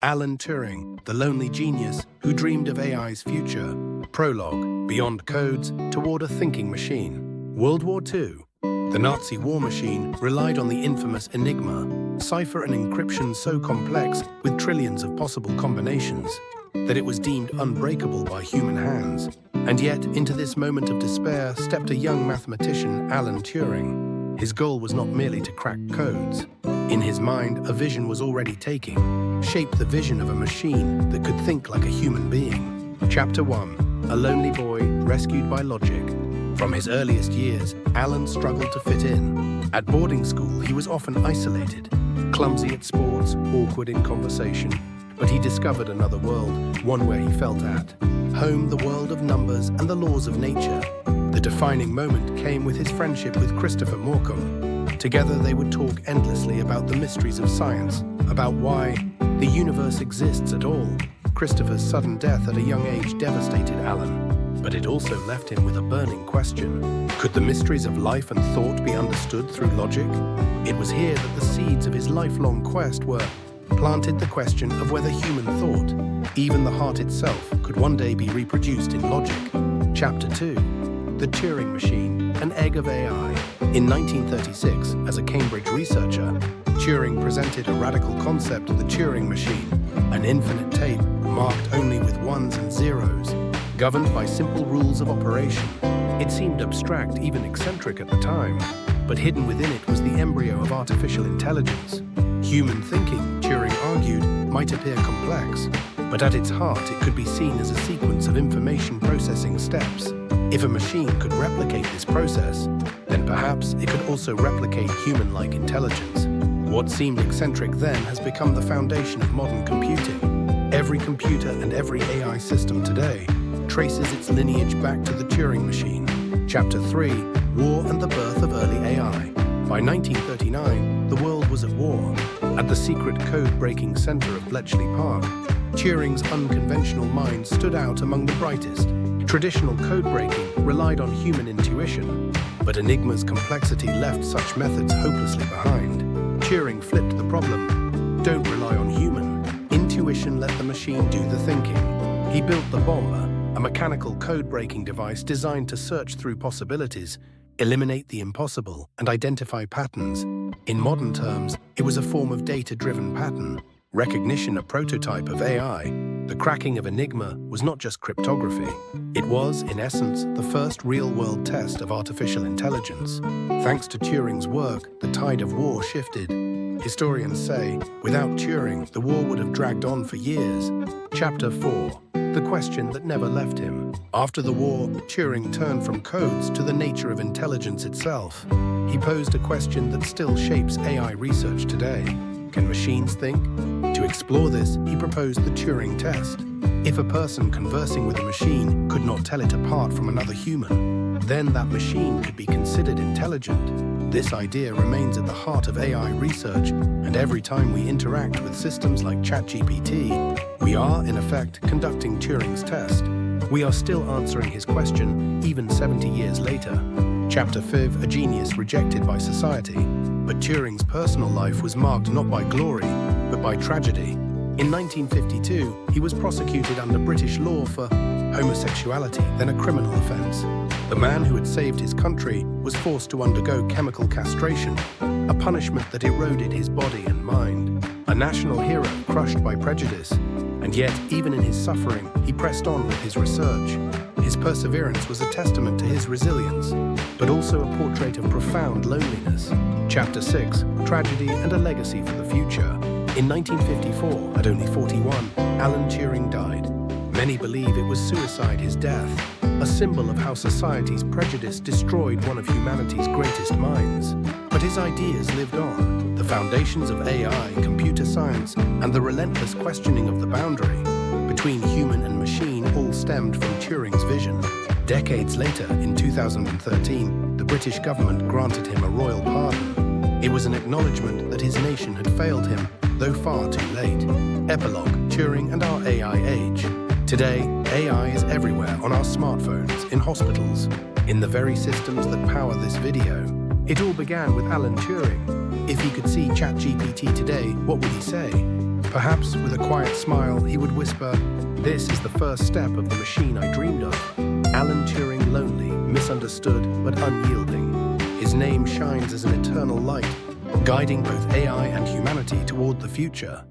Alan Turing, the lonely genius who dreamed of AI's future. Prologue, beyond codes, toward a thinking machine. World War II. The Nazi war machine relied on the infamous Enigma, cipher and encryption so complex with trillions of possible combinations that it was deemed unbreakable by human hands. And yet, into this moment of despair stepped a young mathematician, Alan Turing. His goal was not merely to crack codes. In his mind, a vision was already taking shape, the vision of a machine that could think like a human being. Chapter 1. A lonely boy rescued by logic. From his earliest years, Alan struggled to fit in. At boarding school, he was often isolated, clumsy at sports, awkward in conversation. But he discovered another world, one where he felt at home, the world of numbers and the laws of nature. The defining moment came with his friendship with Christopher Morcom. Together they would talk endlessly about the mysteries of science, about why the universe exists at all. Christopher's sudden death at a young age devastated Alan, but it also left him with a burning question. Could the mysteries of life and thought be understood through logic? It was here that the seeds of his lifelong quest were planted, the question of whether human thought, even the heart itself, could one day be reproduced in logic. Chapter 2. The Turing Machine, an egg of AI. In 1936, as a Cambridge researcher, Turing presented a radical concept of the Turing machine, an infinite tape marked only with ones and zeros, governed by simple rules of operation. It seemed abstract, even eccentric at the time, but hidden within it was the embryo of artificial intelligence. Human thinking, Turing argued, might appear complex, but at its heart it could be seen as a sequence of information processing steps. If a machine could replicate this process, then perhaps it could also replicate human-like intelligence. What seemed eccentric then has become the foundation of modern computing. Every computer and every AI system today traces its lineage back to the Turing machine. Chapter 3. War and the birth of early AI. By 1939, the world was at war. At the secret code-breaking center of Bletchley Park, Turing's unconventional mind stood out among the brightest. Traditional code-breaking relied on human intuition, but Enigma's complexity left such methods hopelessly behind. Turing flipped the problem. Don't rely on human intuition, let the machine do the thinking. He built the bomber, a mechanical code-breaking device designed to search through possibilities, eliminate the impossible, and identify patterns. In modern terms, it was a form of data-driven pattern recognition, a prototype of AI. The cracking of Enigma was not just cryptography. It was, in essence, the first real-world test of artificial intelligence. Thanks to Turing's work, the tide of war shifted. Historians say, without Turing, the war would have dragged on for years. Chapter 4. The question that never left him. After the war, Turing turned from codes to the nature of intelligence itself. He posed a question that still shapes AI research today. Can machines think? To explore this, he proposed the Turing test. If a person conversing with a machine could not tell it apart from another human, then that machine could be considered intelligent. This idea remains at the heart of AI research, and every time we interact with systems like ChatGPT, we are, in effect, conducting Turing's test. We are still answering his question, even 70 years later. Chapter 5. A genius rejected by society. But Turing's personal life was marked not by glory, but by tragedy. In 1952, he was prosecuted under British law for homosexuality, then a criminal offense. The man who had saved his country was forced to undergo chemical castration, a punishment that eroded his body and mind. A national hero crushed by prejudice. And yet, even in his suffering, he pressed on with his research. His perseverance was a testament to his resilience, but also a portrait of profound loneliness. Chapter 6. Tragedy and a legacy for the future. In 1954, at only 41, Alan Turing died. Many believe it was suicide, his death, a symbol of how society's prejudice destroyed one of humanity's greatest minds. But his ideas lived on. The foundations of AI, computer science, and the relentless questioning of the boundary between human and machine all stemmed from Turing's vision. Decades later, in 2013, the British government granted him a royal pardon. It was an acknowledgement that his nation had failed him, though far too late. Epilogue, Turing and our AI age. Today, AI is everywhere, on our smartphones, in hospitals, in the very systems that power this video. It all began with Alan Turing. If he could see ChatGPT today, what would he say? Perhaps with a quiet smile, he would whisper, "This is the first step of the machine I dreamed of." Alan Turing, lonely, misunderstood, but unyielding. His name shines as an eternal light, guiding both AI and humanity toward the future.